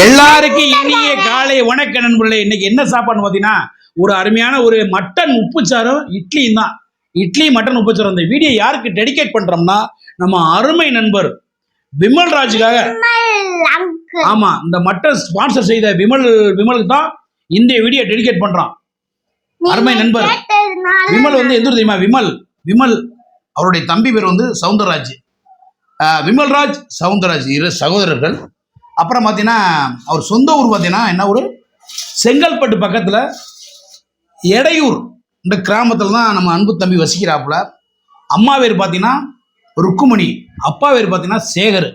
எல்லாருக்கும் இனிய காலை வணக்க நண்பர்களே. இன்னைக்கு என்ன சாப்பாடுன்னு பார்த்தீங்கன்னா ஒரு அருமையான ஒரு மட்டன் உப்புச்சாரும் இட்லியும் தான். இட்லி மட்டன் உப்புச்சாரம். இந்த வீடியோ யாருக்கு டெடிகேட் பண்றோம்னா நம்ம அருமை நண்பர் விமல் ராஜுக்காக. ஆமா, இந்த மட்டன் ஸ்பான்சர் செய்த விமலுக்கு தான் இந்த வீடியோ டெடிகேட் பண்றோம். அருமை நண்பர் விமல் வந்து எந்த தெரியுமா? விமல் அவருடைய தம்பி பேர் வந்து சவுந்தரராஜ். விமல்ராஜ் சவுந்தரராஜ் இரு சகோதரர்கள். அப்புறம் பார்த்தீங்கன்னா அவர் சொந்த ஊர் பார்த்தீங்கன்னா என்ன ஊர்? செங்கல்பட்டு பக்கத்தில் எடையூர் இந்த கிராமத்தில் தான் நம்ம அன்பு தம்பி வசிக்கிறாப்புல. அம்மா பேர் பார்த்தீங்கன்னா ருக்குமணி, அப்பா பேர் பார்த்தீங்கன்னா சேகர்.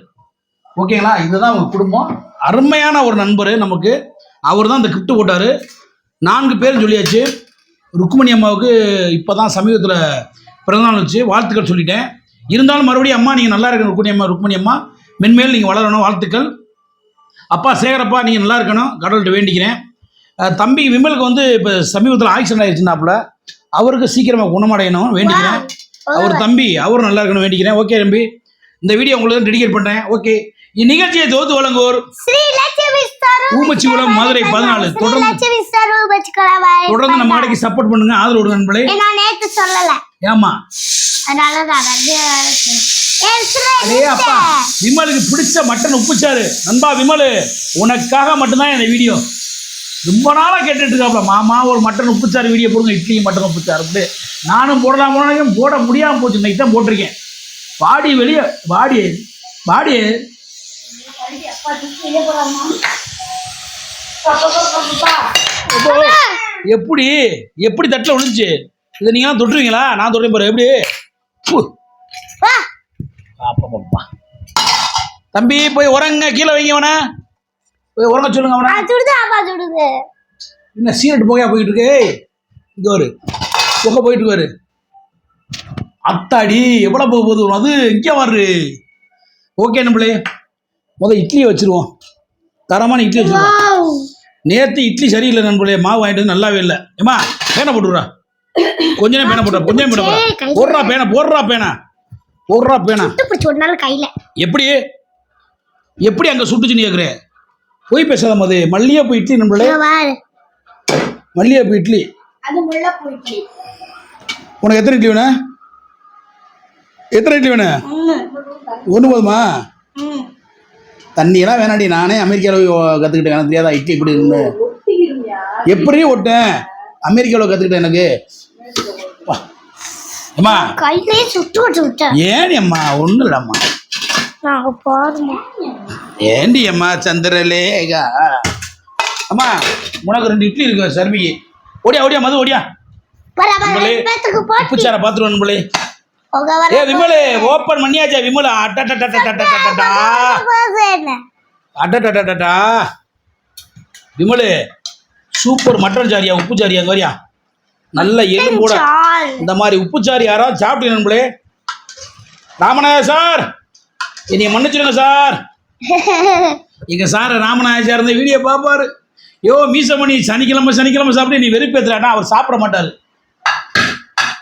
ஓகேங்களா? இதுதான் அவங்க குடும்பம். அருமையான ஒரு நண்பர் நமக்கு. அவர் தான் இந்த கிஃப்ட் போட்டார். 4 பேரும் சொல்லியாச்சு. ருக்குமணி அம்மாவுக்கு இப்போ தான் சமீபத்தில் பிறந்தநாள் வச்சு வாழ்த்துக்கள் சொல்லிட்டேன். இருந்தாலும் மறுபடியும் அம்மா நீங்கள் நல்லா இருக்கணும். ருக்குமணி அம்மா மென்மேல் நீங்கள் வளரணும், வாழ்த்துக்கள். அப்பா சேகரப்பா நீங்கள் நல்லா இருக்கணும், கடவுள்கிட்ட வேண்டிக்கிறேன். தம்பி விமலுக்கு வந்து இப்போ சமீபத்தில் ஆக்சிடென்ட் ஆகிடுச்சுனாப்புல, அவருக்கு சீக்கிரமாக குணமடையணும் வேண்டிக்கிறேன். அவர் தம்பி அவரும் நல்லா இருக்கணும் வேண்டிக்கிறேன். ஓகே தம்பி, இந்த வீடியோ உங்களுக்கு டெடிகேட் பண்ணுறேன். ஓகே, இந்நிகழ்ச்சியை தொகுத்து வழங்குவோர் ஊமச்சிகுளம் மதுரை 14. தொடர்ந்து நம்ம கடைக்கு சப்போர்ட் பண்ணுங்க, ஆதரவு விடுங்க நண்பர்களே. ஏமா அப்பா விமலுக்கு பிடிச்ச மட்டன் உப்புச்சாரு நண்பா. விமலு உனக்காக மட்டும்தான் இந்த வீடியோ. ரொம்ப நாளாக கேட்டுட்டு இருக்காப்ல, மாமா ஒரு மட்டன் உப்புச்சாரு வீடியோ போடுங்க, இட்லி மட்டன் உப்புச்சாரு அப்படி. நானும் போடலாம் போட முடியாமல் போச்சு. இன்னைக்கு தான் போட்டிருக்கேன். பாடி வெளியே பாடி எப்படி தட்டில் விழுந்துச்சு? இதை நீங்களாம் தொட்டுருவீங்களா? நான் தொட்டேன் பாரு. எப்படி தம்பி போய் உரங்க, கீழே வைங்க. அவனை போய் உரங்க சொல்லுங்க. அவனை என்ன சீரட் போகையா போயிட்டு இருக்கு? இங்க ஒரு புகை போயிட்டு இருக்காரு. அத்தாடி எவ்வளவு போக போகுது அது. இங்கே வர்று. ஓகே நம்மளே, முதல் இட்லியை வச்சிருவோம். தரமான இட்லி வச்சிருவோம். நேற்று இட்லி சரியில்லை நண்பர்களே, மாவு வாங்கிட்டு நல்லாவே இல்லை. ஏமா பேனை போட்டுடுறா, கொஞ்ச நேரம் பேனை போடுறா, கொஞ்சம் பேனை போடுறா, போடுறா பேனா. எப்படி அங்க சுட்டுச்சு நீ கேக்குற? போய் பேசாத மது. மல்லிகைப்பூ இட்லி நண்பர்களே, மல்லிகைப்பூ இட்லி. உனக்கு எத்தனை இட்லி வேணும்? ஒன்று போதுமா? தண்ணியெல்லாம் வேணாடி, நானே அமெரிக்காவில் கற்றுக்கிட்டேன். எனக்கு தெரியாதா இட்லி இப்படி இருக்குன்னு? எப்படி ஓட்டேன் அமெரிக்காவில் கற்றுக்கிட்டேன். எனக்கு அம்மா ஏன் அம்மா ஒன்றும் இல்லைம்மா. ஏண்டி அம்மா சந்திரலேகா அம்மா, உனக்கு 2 இட்லி இருக்கு சர்விக்கு. ஓடியா மது ஓடியா. உப்புச்சாரை பார்த்துருவோம் நண்பர்களே. ஏ விமலு ஓப்பன் பண்ணியாச்சா? விமலு அட்டா விமலு சூப்பர் மட்டன் சாரியா, உப்பு சாரியா? அங்கே வரியா நல்ல எலும் கூட. இந்த மாதிரி உப்புச்சாரி யாராவது சாப்பிட்டு நண்பர்களே. ராமநாயர் சார் என்னைய மன்னிச்சிருங்க சார். எங்க சார் ராமநாயர் சார் இந்த வீடியோ பார்ப்பாரு. மீசமணி சனிக்கிழமை சாப்பிட்டு நீ வெறுப்பேத்துறானா? அவர் சாப்பிட மாட்டாரு.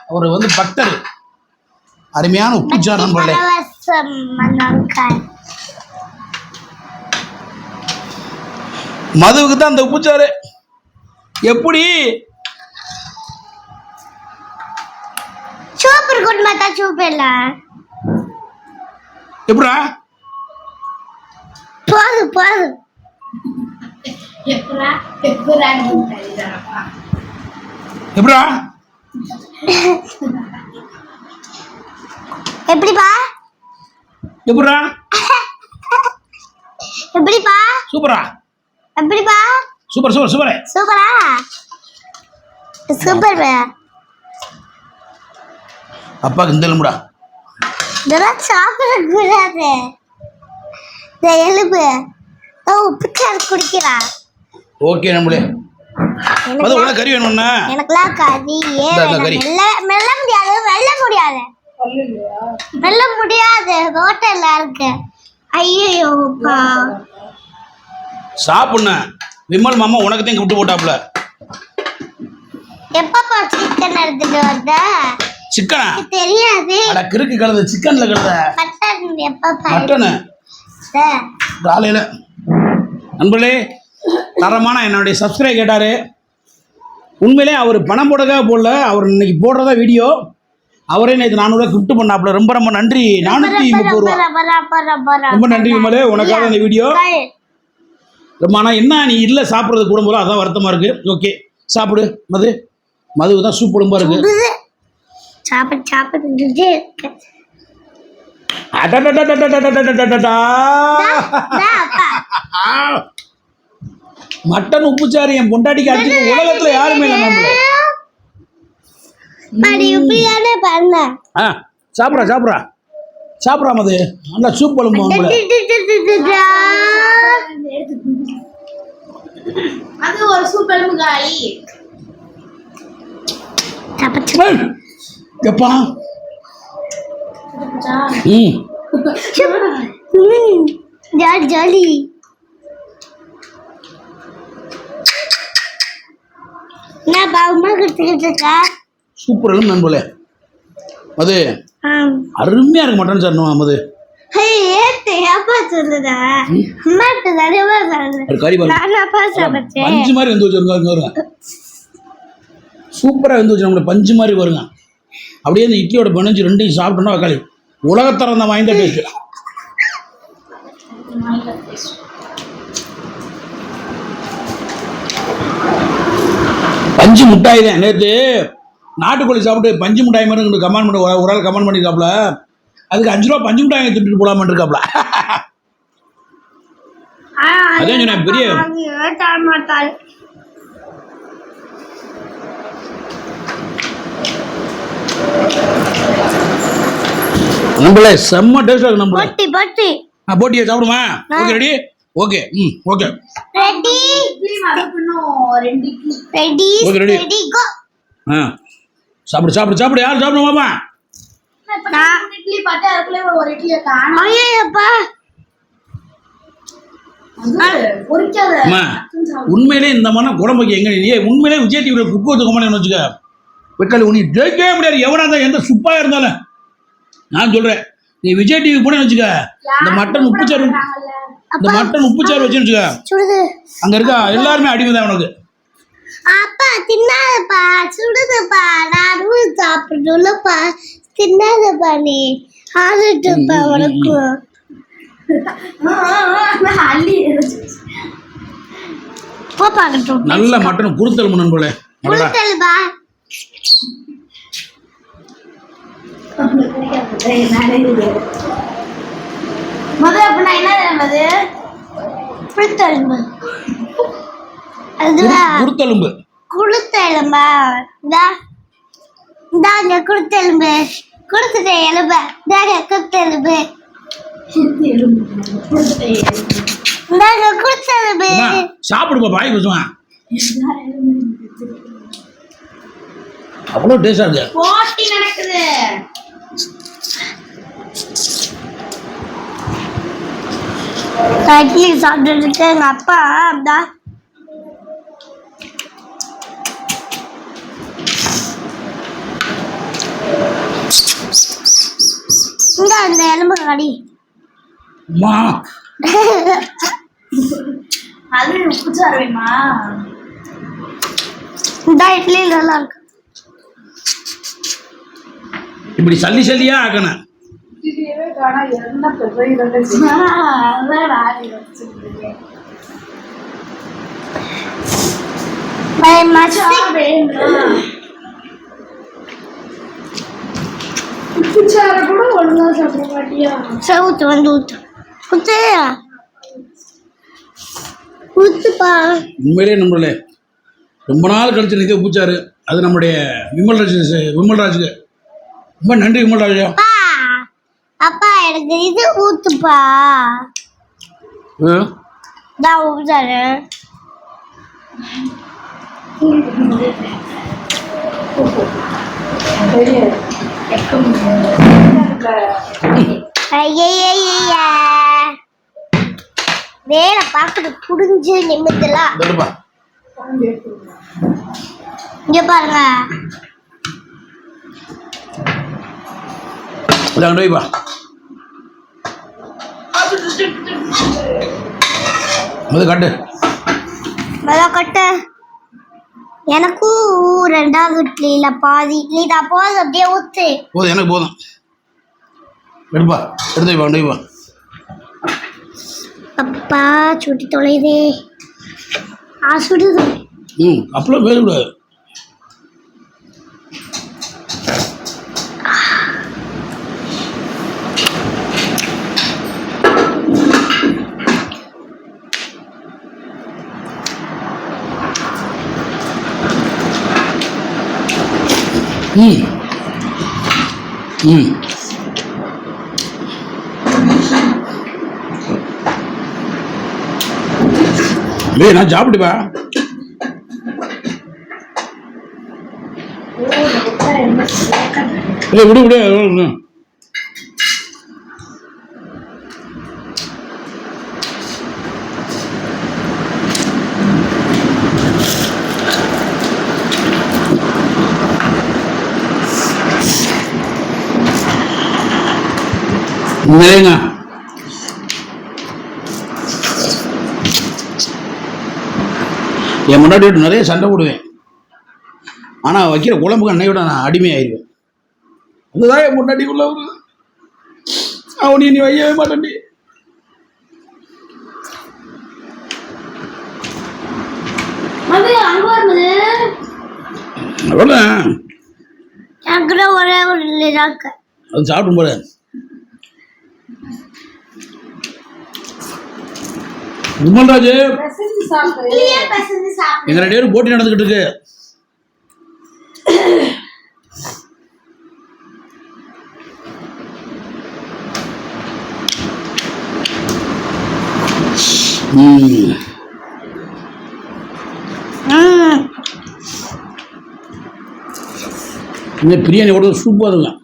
அவர் வந்து பக்தர். அருமையான உப்புச்சார் நண்பர்களே. மதுவுக்கு தான் அந்த உப்புச்சாரு. எப்படி சூப்பர் குட் மாதா சூப்பர்ல எப்படா பாரு எப்படா எப்படிப்பா எப்படா எப்படிப்பா சூப்பரா எப்படிப்பா சூப்பரா அப்பா கிண்டலும்டா. இதெல்லாம் சாப்பிடக்கூடாது. இந்த எலும்பு உப்புச்சாறு குடிக்கிறா. ஓகே நம்மளே அது உனக்கு கறி வேணும்னா? எனக்குலாம் கறி மெல்ல முடியாது ஹோட்டல்ல இருக்கு. ஐயோ சாப்பிடுன விமல் மாமா உனக்கு தான் கூப்பிட்டு போட்டாப்ல. எப்பப்பா சிக்கன் எடுத்துட்டு வந்த? சிக்கனா தெரியாது. அட கிறுக்கு கலந்து சிக்கன்ல கலந்த மட்டன். எப்பப்பா மட்டன்? காலையில நண்பர்களே, தரமான என்னுடைய சப்ஸ்கிரைப் கேட்டார். உண்மையிலே அவர் பணம் போடக்காக போடல, அவர் இன்னைக்கு போடுறதா வீடியோ. அவரே நேற்று 400 கிஃப்ட் பண்ணாப்புல. ரொம்ப ரொம்ப நன்றி. 430 ரூபா. ரொம்ப நன்றி விமலே, உனக்காக இந்த வீடியோ. ரொம்ப ஆனால் என்ன நீ இல்லை சாப்பிட்றது கூட போல, அதான் வருத்தமாக இருக்கு. ஓகே சாப்பிடு. மது தான் சூப் ரொம்ப இருக்கு. மட்டன் உப்புச்சாறு என் பொண்டாட்டிக்கு அடிச்சு உலகத்துல யாருமே இல்லை. சாப்பிட்றா மது. நல்லா சூப் குழம்பு. அது ஒரு சூப் குழம்பு காய். எப்பா ஜாலி. நான் பாவமா கொடுத்துக்கிட்டு இருக்கா. சூப்பர் நண்பர்களே. அது அருமையா இருக்கு மட்டன் சார். மது பஞ்சு மாதிரி வந்து வச்சிருக்காங்க. சூப்பரா வந்து வச்சு நம்மளுக்கு பஞ்சு மாதிரி வருங்க. அப்படியே இந்த இட்லியோட பனஞ்சு ரெண்டையும் சாப்பிட்டோம்னா வக்காளி உலகத்தரம் தான் வாய்ந்த டேஸ்ட். பஞ்சு முட்டாய் தான். நேற்று நாட்டுக்கோழி சாப்பிட்டு பஞ்சு முட்டாய் மாதிரி கமெண்ட் பண்ணி ஒரு ஆள் கமெண்ட் பண்ணியிருக்காப்புல. அதுக்கு 5 ரூபா பஞ்சு முட்டாய் திட்டு போடாம இருக்காப்புல. அதே சொன்னேன் பெரிய நம்மளே செம்ம டேஸ்ட் இருக்கு. நம்மளே போட்டியை சாப்பிடுமா? Okay ready. Okay okay ready. Ready go. சாப்பிடு சாப்பிடு சாப்பிடு. யார் சாப்பிடுவாமா? இட்லி பாத்து அதுக்குள்ள ஒரு இட்லியை காணோம். ஐயப்பா உண்மையிலே இந்த மாதிரி குழம்புக்கு எங்க நீ உண்மையிலே விஜய் டிவியில் குக் வச்சு கமெண்ட் வச்சுக்க வெக்காளி உனி ஜெயிக்கவே முடியாது. எவனா தான் எந்த சுப்பாக இருந்தாலும் நான் சொல்கிறேன், நீ விஜய் டிவி போன வச்சுக்க இந்த மட்டன் உப்புச்சாறு வச்சுன்னு வச்சுக்க அங்கே இருக்கா எல்லாருமே அடிமைதான் உனக்கு. அப்பா தின்னாதப்பா, சுடுதுப்பா, நானும் சாப்பிடணும்லப்பா. தின்னாதப்பா, நீ ஆளுப்பா உனக்கு. நல்ல மட்டன் குருத்தல் நண்பர்களே. குருத்தல்பா முதல்ல அப்படின்னா என்னது? குருத்தெலும்பு. குருத்தெலும்பு குருத்தெலும்பா? இந்தாங்க குருத்தெலும்பு. குடுத்துட்ட எலும்பு இந்தாங்க குருத்தெலும்பு. இந்தாங்க குருத்தெலும்பு. சாப்பிடுப்பா பாய் பேசுவேன். அவ்வளோ டேஸ்டா இருக்கு. போட்டி நடக்குது. இட்லி சாப்பிட்டு எங்க அப்பா இந்த எலும்பு கடி அது உப்புச்சாறு வேணுமா? இந்த இட்லி நல்லா இருக்கு. இப்படி சல்லி சல்லியா ஆக்கணும். உப்புச்சார கூட ஒழுங்கா சாப்பிட மாட்டியா? ஊத்து வந்து ஊத்து ஊத்து ஊத்துப்பா. உண்மையிலே நம்மளே ரொம்ப நாள் கழிச்சு நிற்க உப்புச்சாரு. அது நம்முடைய விமல்ராஜுக்கு ரொம்ப நன்றி. விமல்ராஜா அப்பா எனக்கு இது ஊத்துப்பா. நான் ஊத்துறாரு. வேலை பார்க்குது புடிஞ்சு நிமித்தலாம். இங்க பாருங்க. அது காட்டு. கட்ட எனக்கும் ரெண்டாவது இட்லியில பாதி இட்லி தான் போதும். அப்படியே ஊத்து. போதும், எனக்கு போதும். எடுப்பா, எடுத்து வைப்பா, கொண்டு வைப்பா. அப்பா சுட்டி தொலைதே. சுடுது. அப்பெல்லாம் பேசக்கூடாது. நான் சாப்பிட்டுப்பா. விடு விடு. உண்மையிலேங்க என் முன்னாடி நிறைய சண்டை போடுவேன். ஆனால் வைக்கிற குழம்புக்கு அன்னையோட நான் அடிமையாயிருவேன். அதுதான் என் முன்னாடி உள்ள ஒரு அவனி நீ வையவே மாட்டேன்டி. ஒரே ஒரு அது சாப்பிடும் போல விமல்ராஜ் எங்க 2 பேரும் போட்டி நடந்துகிட்டு இருக்கு. பிரியாணி கூட சூப்பராக இருக்கும்.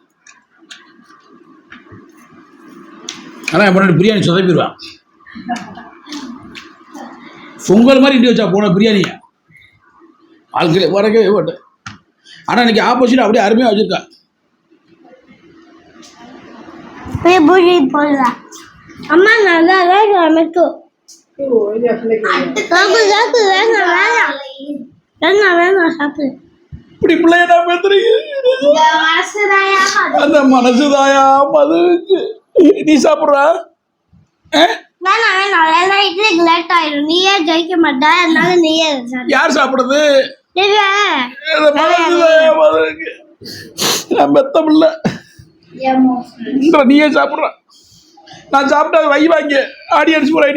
ஆனால் என் முன்னாடி பிரியாணி சொதப்பிடுவான். பொங்கல் மாதிரி இண்டி வச்சா போன பிரியாணியை வாழ்க்கையில் வரக்கவே மாட்டேன். ஆனால் இன்னைக்கு ஆப்போசிட் அப்படியே அருமையாக வச்சுருக்கா. அம்மா நல்லா வேணும். சாப்பிடு. இப்படி பிள்ளைய நான் பேசுறீங்க. அந்த மனசுதாயா மதுக்கு நீ சாப்பிட்றா. நீயே ஜெயிக்க மாட்டா. நீயே யார் சாப்பிடுறது? நான் பெத்த பிள்ளை. நீயே சாப்பிட்ற. நான் சாப்பிட்டா வை வாங்க ஆடியன்ஸ் போறேன்.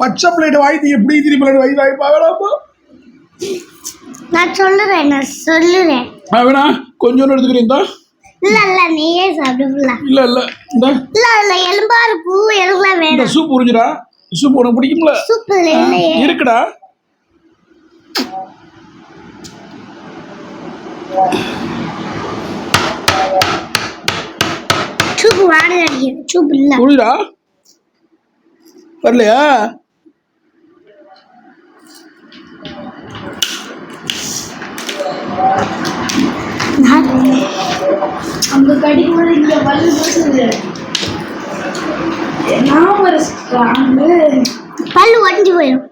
பச்சை பிளேட் வாங்கி எப்படி திருப்பி வை வாய்ப்பா வேணாப்பா. நான் சொல்லுறேன். வேணா கொஞ்சம் எடுத்துக்கிறீங்களா? இல்ல நீயே சாப்பிடு. இல்ல எலும்பாரு பூ எலும்புலாம் வேணும். சூப் உறிஞ்சுடா. சூப் உனக்கு பிடிக்கும்ல? சூப் இருக்குடா. சூப் வாடை அடிக்குது. சூப் இல்ல குளிரா வரலையா? அங்க கடிக்கும்போது இங்க வலி போகுது. நான் ஒரு பல்லு உடஞ்சி போயிடும்.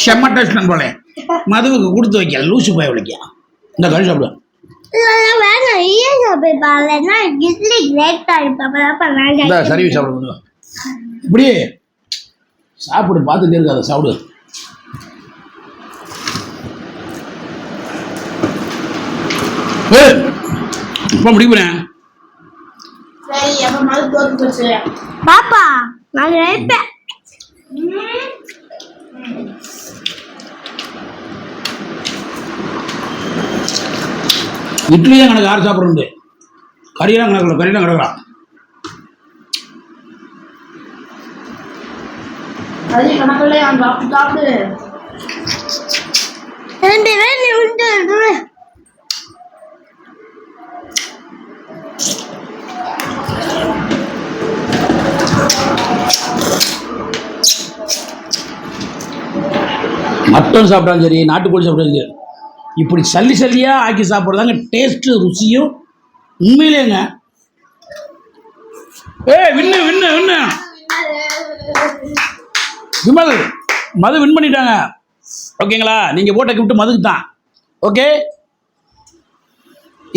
செம்ம டேஸ்ட் நண்பர்களே. மதுவுக்கு கொடுத்து வைக்கல லூசு போய் விளைக்க. இந்த கறி சாப்பிடுவேன். சரி சாப்பிடு. இப்படி சாப்பிடு. பார்த்துட்டே இருக்காத சாப்பிடு. இப்போ முடிக்கிறேன். பாப்பா நான் நினைப்பேன். இட்லி தான் கணக்கு யார் சாப்பிட்றது? கறியெல்லாம் கணக்கில் கறியெல்லாம் கிடக்குறான். மட்டன் சாப்பிட்டாலும் சரி, நாட்டுக்கோழி சாப்பிட்டாலும் சரி, இப்படி சல்லி சல்லியாக ஆக்கி சாப்பிட்றதாங்க டேஸ்ட்டு ருசியும் உண்மையிலேங்க. வின்னு வின்னு வின்னு விமல் மது வின் பண்ணிட்டாங்க. ஓகேங்களா? நீங்கள் போட்ட கிஃப்ட் மதுக்கு தான். ஓகே,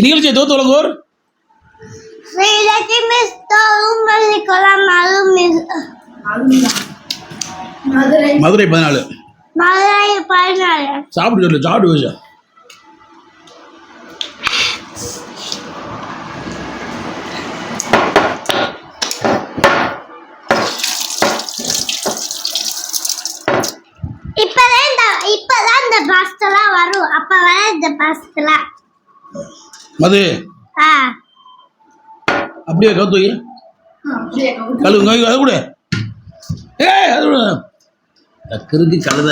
நிகழ்ச்சியை தோத்து வழங்குவோர் மதுரை 14. சாப்பிட்டு சொல்லு, சாப்பிட்டு வச்சு. இப்பதான் இந்த பாஸ்தெல்லாம் வரும். அப்ப வர இந்த பாஸ்தெல்லாம் மது அப்படியே கவுத்து வை. கழுவுங்க அது கூட. அது கூட கருக்கு கழுத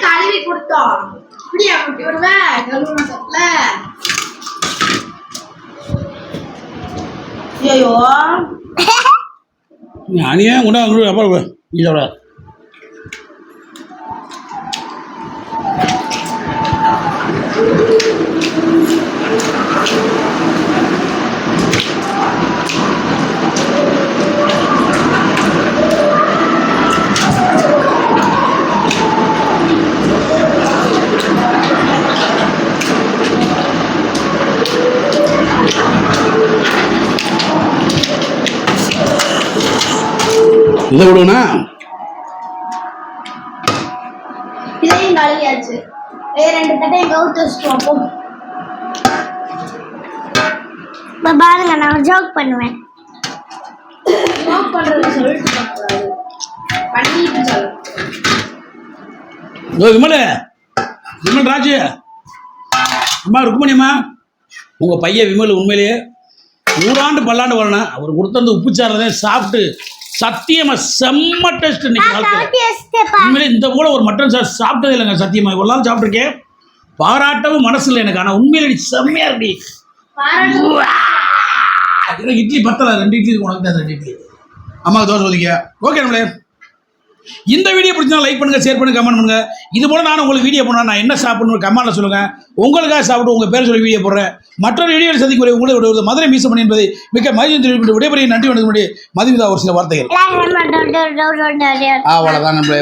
கழுவி கொடுத்தோம். இப்படியா குட்டி விடுவ கழுவுல. ஐயோ அணியா கூட அப்புறம் இதோட இதை விடுவனா இதையும் கழுவியாச்சு. ரெண்டு தட்டையும் கவுத்து வச்சுட்டு பாருங்க. நான் ஜோக் பண்ணுவேன். ஜோக் பண்றது சொல்லிட்டு பண்ணிட்டு சொல்லு. விமல் ராஜு அம்மா ருக்மணியம்மா, உங்கள் பையன் விமல் உண்மையிலேயே 100 ஆண்டு பல்லாண்டு வரணும். அவர் கொடுத்த அந்த உப்புச்சாரதை சாப்பிட்டு சத்தியமா செம்ம டேஸ்ட். உண்மையிலே இந்த போல ஒரு மட்டன் சார் சாப்பிட்டது இல்லைங்க. சத்தியமா இவ்வளோ நாள் சாப்பிட்ருக்கேன். பாராட்டவும் மனசு இல்லை எனக்கு. ஆனால் உண்மையிலே செம்மையா இருக்கு. இட்லி பத்தலை, 2 இட்லி உனக்கு தான் 2 இட்லி. அம்மாவுக்கு தோசை ஒதுக்கியா. ஓகே நம்மளே, இந்த வீடியோ பிடிச்சா லைக் பண்ணுங்க, ஷேர் பண்ணுங்க, கமெண்ட் பண்ணுங்க. இது போல நான் உங்களுக்கு வீடியோ போனா நான் என்ன சாப்பிடணும் கமெண்ட்ல சொல்லுங்க. உங்களுக்காக சாப்பிட்டு உங்க பேர் சொல்லி வீடியோ போடுறேன். மற்றொரு வீடியோவில் சந்திக்க உங்களை விடுவது மதுரை மீச மணி என்பதை மிக மகிழ்ச்சி விடைபெறிய நன்றி வணக்கம் முன்னாடி மதுமிதா ஒரு சில வார்த்தைகள். அவ்வளவுதான் நம்மளே.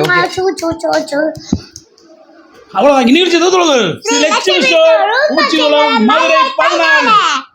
அவ்வளவுதான். நிகழ்ச்சி மதுரை 14.